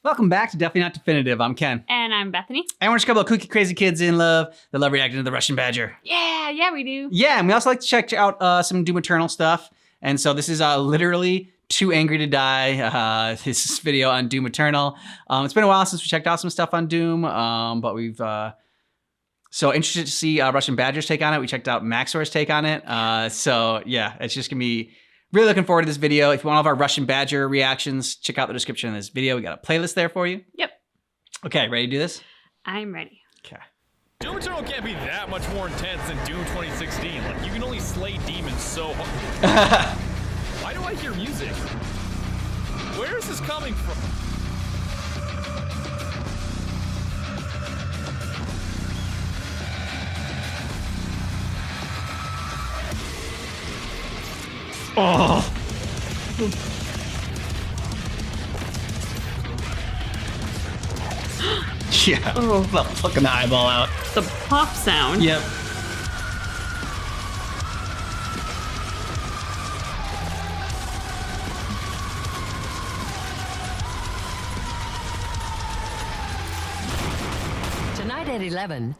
Welcome back to Definitely Not Definitive. I'm Ken. And I'm Bethany. And we're just a couple of kooky, crazy kids in love that love reacting to the Russian Badger. Yeah, we do. Yeah, and we also like to check out some Doom Eternal stuff. And so this is literally Too Angry to Die. This video on Doom Eternal. It's been a while since we checked out some stuff on Doom, but we've... So interested to see Russian Badger's take on it. We checked out Maxor's take on it. So yeah, it's just gonna be really looking forward to this video. If you want all of our Russian Badger reactions, check out the description of this video. We got a playlist there for you. Yep. Okay, ready to do this? I'm ready. Okay. Doom Eternal can't be that much more intense than Doom 2016. Like, you can only slay demons so hard. Why do I hear music? Where is this coming from? Oh. Yeah. Oh. Fucking the eyeball out. The pop sound. Yep. Tonight at 11.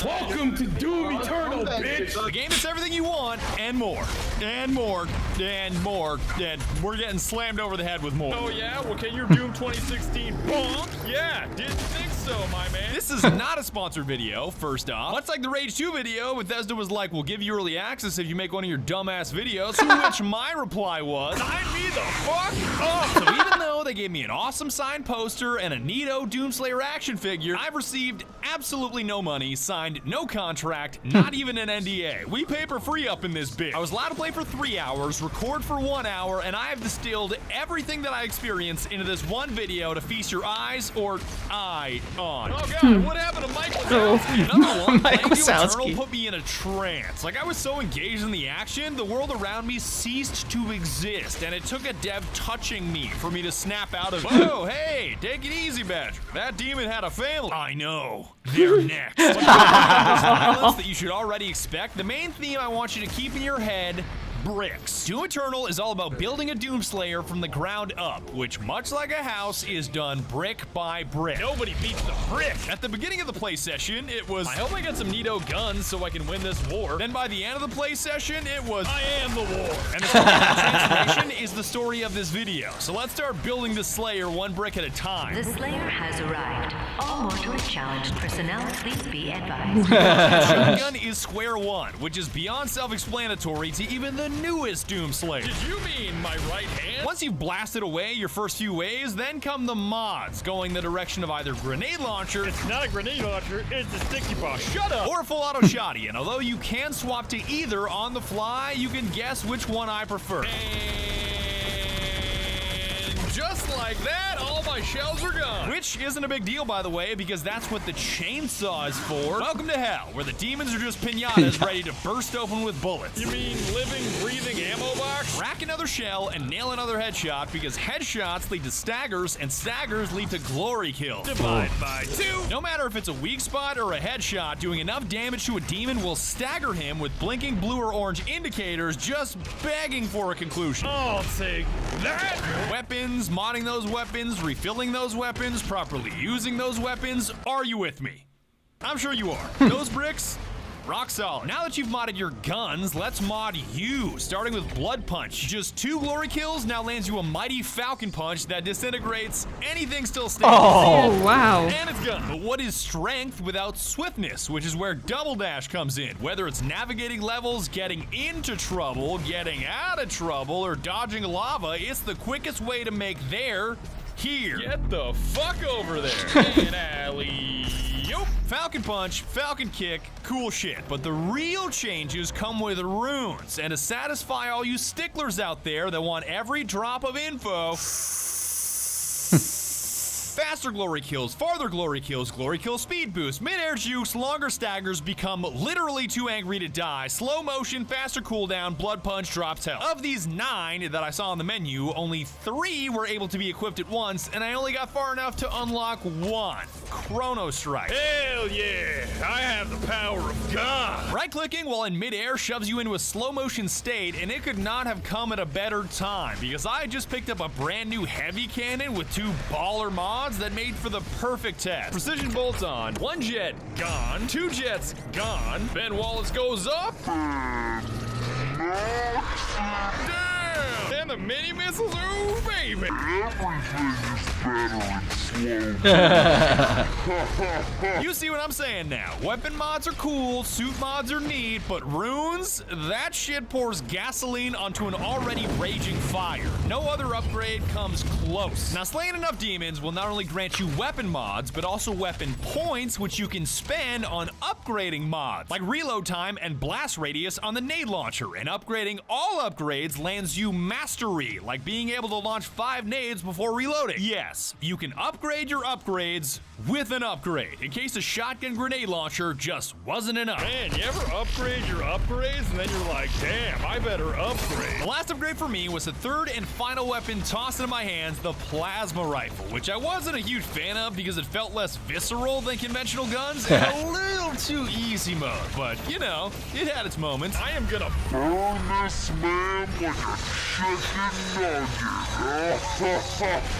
Welcome to Doom Eternal, bitch! The game is everything you want, and more. And more. And more. And we're getting slammed over the head with more. Oh yeah? Well, can your Doom 2016 bonk? Yeah, didn't think so, my man. This is not a sponsored video, first off. Much like the Rage 2 video, Bethesda was like, we'll give you early access if you make one of your dumbass videos, to which my reply was, sign me the fuck up! So even though they gave me an awesome signed poster and a neato Doomslayer action figure, I've received absolutely no money, signed no contract, not even an NDA. We paper free up in this bitch. I was allowed to play for 3 hours, record for 1 hour, and I have distilled everything that I experienced into this one video to feast your eyes or eye on. Oh god, what happened to Mike Wazowski? Another one, Mike playing Doom Wazowski. Eternal put me in a trance. Like, I was so engaged in the action, the world around me ceased to exist, and it took a dev touching me for me to snap out of it. Whoa, hey, take it easy, Badger. That demon had a family. I know. They're next. Violence that you should already expect. The main theme I want you to keep in your head: bricks. Doom Eternal is all about building a Doomslayer from the ground up, which, much like a house, is done brick by brick. Nobody beats the brick. At the beginning of the play session, it was, I hope I get some neato guns so I can win this war. Then by the end of the play session, it was, I am the war. And the story of the transformation is the story of this video. So let's start building the Slayer one brick at a time. The Slayer has arrived. All mortally challenged personnel, please be advised. Shotgun is square one, which is beyond self-explanatory to even the newest Doomslayer. Did you mean my right hand? Once you've blasted away your first few waves, then come the mods, going the direction of either grenade launcher. It's not a grenade launcher, it's a sticky bomb. Shut up! Or full auto shotty, and although you can swap to either on the fly, you can guess which one I prefer. And just like that, all my shells are gone. Which isn't a big deal, by the way, because that's what the chainsaw is for. Welcome to hell, where the demons are just pinatas ready to burst open with bullets. You mean living, breathing ammo box? Rack another shell and nail another headshot, because headshots lead to staggers, and staggers lead to glory kills. Divide by 2. No matter if it's a weak spot or a headshot, doing enough damage to a demon will stagger him with blinking blue or orange indicators just begging for a conclusion. I'll take that! Weapons, modding those weapons, refilling those weapons, properly using those weapons. Are you with me? I'm sure you are. Those bricks, rock solid. Now that you've modded your guns, let's mod you, starting with Blood Punch. Just 2 glory kills now lands you a mighty Falcon Punch that disintegrates anything still standing. Oh, wow. And it's gone. But what is strength without swiftness, which is where Double Dash comes in? Whether it's navigating levels, getting into trouble, getting out of trouble, or dodging lava, it's the quickest way to make there here. Get the fuck over there. And alley-oop. Falcon Punch, Falcon Kick, cool shit. But the real changes come with runes. And to satisfy all you sticklers out there that want every drop of info, faster glory kills, farther glory kills speed boost, mid-air jukes, longer staggers, become literally too angry to die, slow motion, faster cooldown, blood punch, drops health. Of these 9 that I saw on the menu, only 3 were able to be equipped at once, and I only got far enough to unlock 1, Chrono Strike. Hell yeah, I have the power of God. Right-clicking while in mid-air shoves you into a slow motion state, and it could not have come at a better time because I just picked up a brand new heavy cannon with 2 baller mods that made for the perfect test. Precision bolts on, 1 jet gone, 2 jets gone, Ben Wallace goes up. Damn! And the mini missiles, ooh baby! You see what I'm saying now. Weapon mods are cool, suit mods are neat, but runes? That shit pours gasoline onto an already raging fire. No other upgrade comes close. Now, slaying enough demons will not only grant you weapon mods, but also weapon points, which you can spend on upgrading mods, like reload time and blast radius on the nade launcher, and upgrading all upgrades lands you mastery, like being able to launch 5 nades before reloading. Yes, you can upgrade your upgrades with an upgrade, in case a shotgun grenade launcher just wasn't enough. Man, you ever upgrade your upgrades and then you're like, damn, I better upgrade. The last upgrade for me was the 3rd and final weapon tossed into my hands, the plasma rifle, which I wasn't a huge fan of because it felt less visceral than conventional guns and a little too easy mode, but you know, it had its moments. I am gonna Burn this man like a chicken nugget.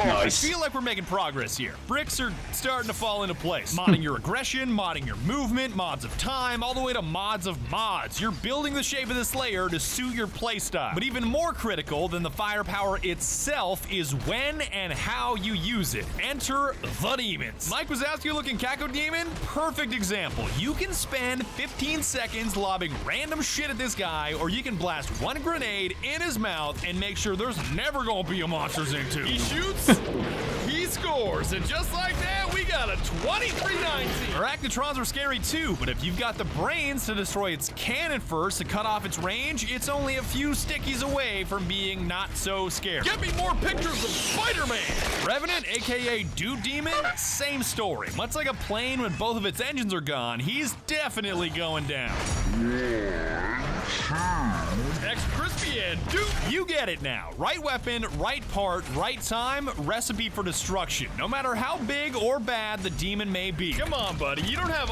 I feel like we're making progress here. Bricks are starting to fall into place. Modding your aggression, modding your movement, mods of time, all the way to mods of mods. You're building the shape of the Slayer to suit your playstyle. But even more critical than the firepower itself is when and how you use it. Enter the demons. Mike Wazowski looking Kako Demon, perfect example. You can spend 15 seconds lobbing random shit at this guy, or you can blast 1 grenade in his mouth and make sure there's never gonna be a Monster Inc. 2. He shoots, he scores, and just like that, we got a 23-19. Arachnotrons are scary too, but if you've got the brains to destroy its cannon first to cut off its range, it's only a few stickies away from being not so scary. Get me more pictures of Spider-Man. Revenant, aka Dude Demon, same story. Much like a plane when both of its engines are gone, he's definitely going down. Ex-Crispy and Duke. You get it now. Right weapon, right part, right time, recipe for destruction. No matter how big or bad the demon may be. Come on, buddy, you don't have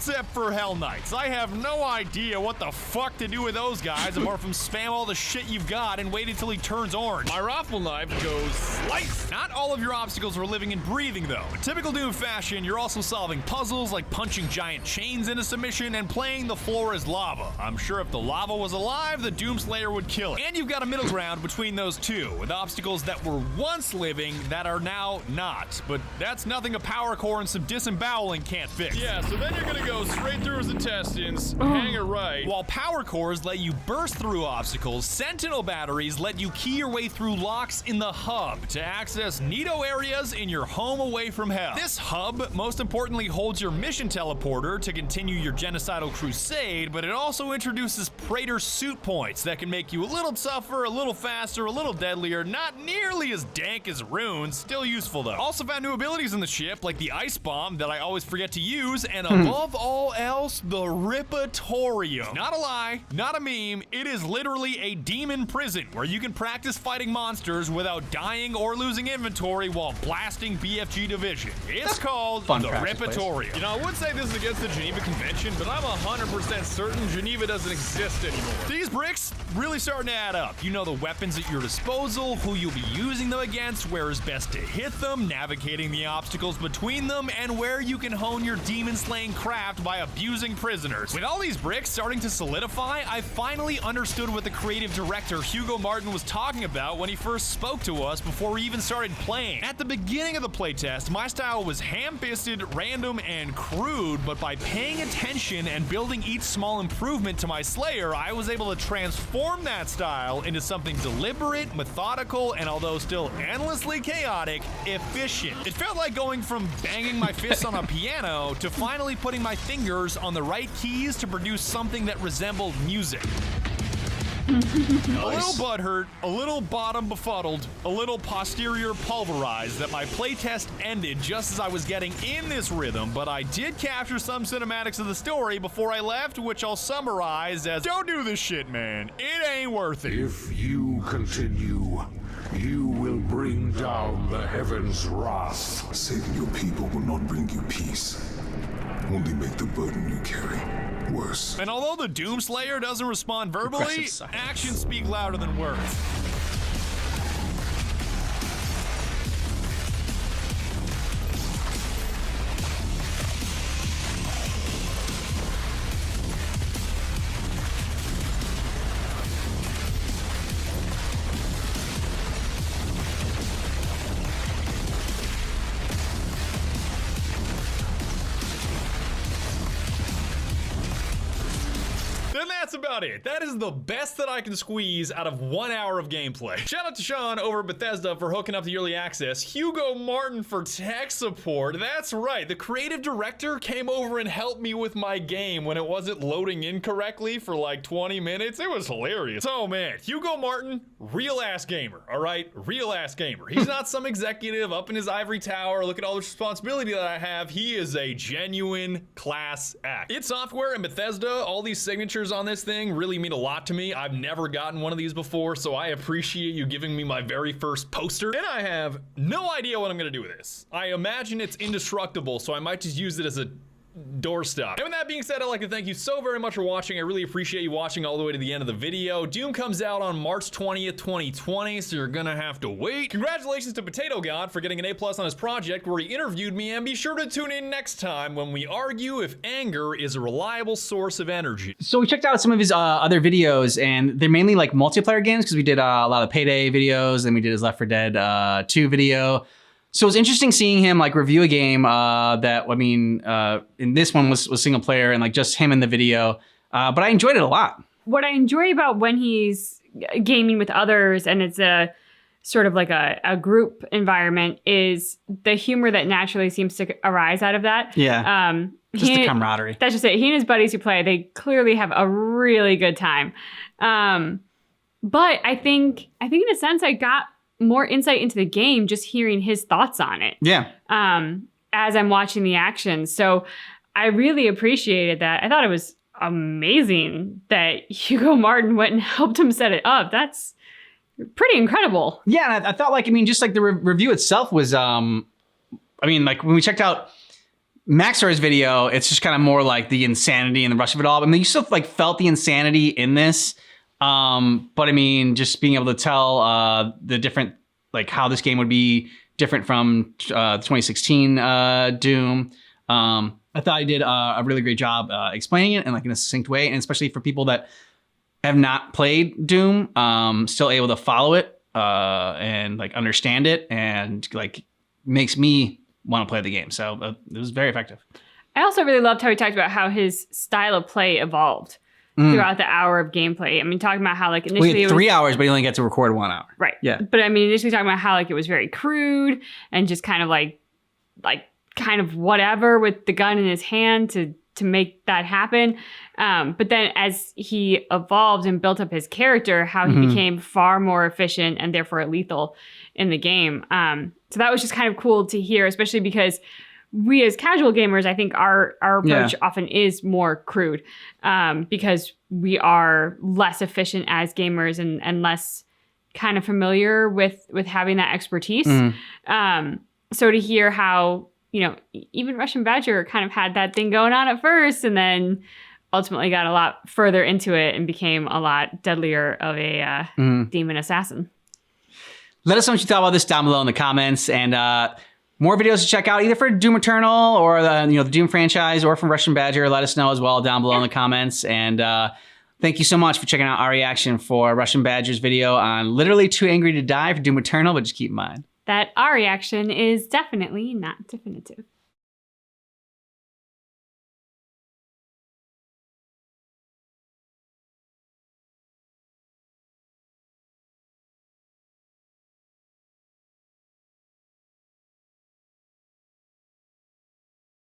Except for Hell Knights. I have no idea what the fuck to do with those guys apart from spam all the shit you've got and wait until he turns orange. My raffle knife goes slice. Not all of your obstacles are living and breathing though. In typical Doom fashion, you're also solving puzzles like punching giant chains into submission and playing the floor as lava. I'm sure if the lava was alive, the Doom Slayer would kill it. And you've got a middle ground between those two, with obstacles that were once living that are now not. But that's nothing a power core and some disemboweling can't fix. Yeah, so then you're gonna go straight through his intestines, hang it right. While power cores let you burst through obstacles, Sentinel batteries let you key your way through locks in the hub to access neato areas in your home away from hell. This hub, most importantly, holds your mission teleporter to continue your genocidal crusade, but it also introduces Praetor suit points that can make you a little tougher, a little faster, a little deadlier, not nearly as dank as runes, still useful though. Also found new abilities in the ship, like the ice bomb that I always forget to use, and above all else, the Ripatorium. Not a lie, not a meme, it is literally a demon prison where you can practice fighting monsters without dying or losing inventory while blasting BFG Division. It's called Fun the practice place. Ripatorium. You know, I would say this is against the Geneva Convention, but I'm 100% certain Geneva doesn't exist anymore. These bricks really starting to add up. You know the weapons at your disposal, who you'll be using them against, where is best to hit them, navigating the obstacles between them, and where you can hone your demon slaying craft by abusing prisoners. With all these bricks starting to solidify, I finally understood what the creative director Hugo Martin was talking about when he first spoke to us before we even started playing. At the beginning of the playtest, my style was ham-fisted, random, and crude, but by paying attention and building each small improvement to my Slayer, I was able to transform that style into something deliberate, methodical, and although still endlessly chaotic, efficient. It felt like going from banging my fists on a piano to finally putting my fingers on the right keys to produce something that resembled music. A little butthurt, a little bottom befuddled, a little posterior pulverized that my playtest ended just as I was getting in this rhythm, but I did capture some cinematics of the story before I left, which I'll summarize as, don't do this shit, man. It ain't worth it. If you continue, you will bring down the heavens' wrath. Saving your people will not bring you peace. Only make the burden you carry worse. And although the Doomslayer doesn't respond verbally, Aggressive silence. actions speak louder than words. Then that's about it. That is the best that I can squeeze out of 1 hour of gameplay. Shout out to Sean over at Bethesda for hooking up the early access. Hugo Martin for tech support. That's right, the creative director came over and helped me with my game when it wasn't loading incorrectly for like 20 minutes. It was hilarious. So man, Hugo Martin, real ass gamer, all right? Real ass gamer. He's not some executive up in his ivory tower. Look at all the responsibility that I have. He is a genuine class act. Id Software and Bethesda, all these signatures on this thing really mean a lot to me. I've never gotten one of these before, so I appreciate you giving me my very first poster. And I have no idea what I'm gonna do with this. I imagine it's indestructible, so I might just use it as a doorstop. And with that being said, I'd like to thank you so very much for watching. I really appreciate you watching all the way to the end of the video. Doom comes out on March 20th, 2020, so you're gonna have to wait. Congratulations to Potato God for getting an A+ on his project where he interviewed me, and be sure to tune in next time when we argue if anger is a reliable source of energy. So we checked out some of his other videos, and they're mainly like multiplayer games because we did a lot of Payday videos, then we did his Left 4 Dead 2 video. So it's interesting seeing him like review a game that, I mean, in this one was single player and like just him in the video, but I enjoyed it a lot. What I enjoy about when he's gaming with others and it's a sort of like a group environment is the humor that naturally seems to arise out of that. Yeah. Just the camaraderie. That's just it. He and his buddies who play, they clearly have a really good time. But I think in a sense I got more insight into the game just hearing his thoughts on it. Yeah. As I'm watching the action. So I really appreciated that. I thought it was amazing that Hugo Martin went and helped him set it up. That's pretty incredible. Yeah, and I thought like, I mean, just like the review itself was, I mean, like when we checked out Maxor's video, it's just kind of more like the insanity and the rush of it all. I mean, you still like felt the insanity in this. But I mean, just being able to tell the different, like how this game would be different from 2016 Doom. I thought I did a really great job explaining it in like in a succinct way, and especially for people that have not played Doom, still able to follow it and like understand it, and like makes me want to play the game. So it was very effective. I also really loved how he talked about how his style of play evolved throughout the hour of gameplay. I mean, talking about how like initially we had 3 hours, but he only got to record 1 hour. Right. Yeah. But I mean, initially talking about how like it was very crude and just kind of like kind of whatever with the gun in his hand to make that happen. But then as he evolved and built up his character, how he became far more efficient and therefore lethal in the game. So that was just kind of cool to hear, especially because we as casual gamers, I think our approach often is more crude because we are less efficient as gamers and less kind of familiar with having that expertise. So to hear how, you know, even Russian Badger kind of had that thing going on at first and then ultimately got a lot further into it and became a lot deadlier of a demon assassin. Let us know what you thought about this down below in the comments, and more videos to check out either for Doom Eternal or the Doom franchise, or from Russian Badger. Let us know as well down below in the comments. And thank you so much for checking out our reaction for Russian Badger's video on literally Too Angry to Die for Doom Eternal. But just keep in mind that our reaction is definitely not definitive.